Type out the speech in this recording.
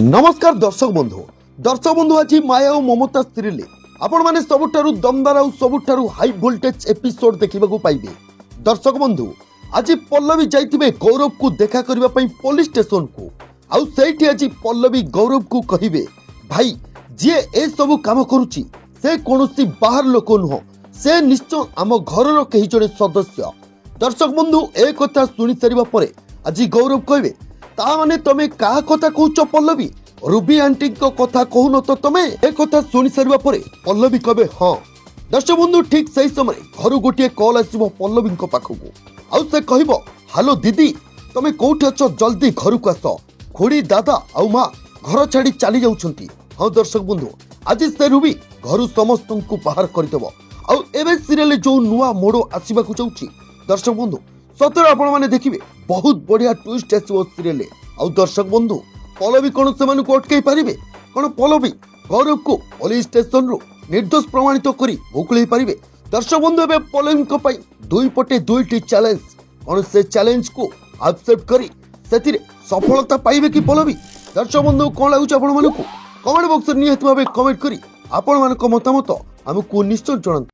नमस्कार दर्शक बंधु आज माया और ममता सीरियल आपण माने सबुठारु दमदार और सबुठारु हाई वोल्टेज एपिसोड देखा पाइबे। दर्शक बंधु आज पल्लवी जाइथिबे गौरव को देखा करबा पई पुलिस स्टेशन को आउ सेठी आज पल्लवी गौरव को कहिबे भाई जे ए सब काम करूची से कोनोसी बाहर लोक नुह से निश्चय आम घर कही जड़े सदस्य। दर्शक बंधु ए कथा सुनी सारिबा परे आज गौरव कहबे ता माने तमे का कथा कहूच पल्लवी रूबी आंटी को कथा कहून तो तमे ए कथा सुनी सारिबा परे पल्लवी कहबे हां। दर्शक बंधु ठीक सही समय घर गोटे कॉल आसीबो पल्लवी को पाखकू आउ से कहबो हेलो दीदी तमे कोठी अछ जल्दी घर को आस खुड़ी दादा आउ मां घर छाड़ी चली जाउछंती। हां दर्शक बंधु आज से रूबी घर समस्त को बाहर करदेव आउ एबे सीरियल जो नुआ मोड़ आसीबा को जाउची दर्शक बंधु सतरे आपण माने देखिबे बहुत बढ़िया ट्विस्ट आसीबो सीरियल आउ दर्शक बंधु पल्लवी कौन से अटकई पारे कौन पल्लवी गौरव को पुलिस स्टेशन रु निर्दोष प्रमाणित करी मुकुल पारे। दर्शक बंधु एवं पल्लवी दुई पटे दुईटी चैलेंज कौन से चैलेंज को एक्सेप्ट करी से सफलता पाइबे कि पल्लवी। दर्शक बंधु कौन लगुच आपण मानक कमेंट बॉक्स निहत भाव कमेंट करी आपण मानक मतामत आमको निश्चय जणांतु।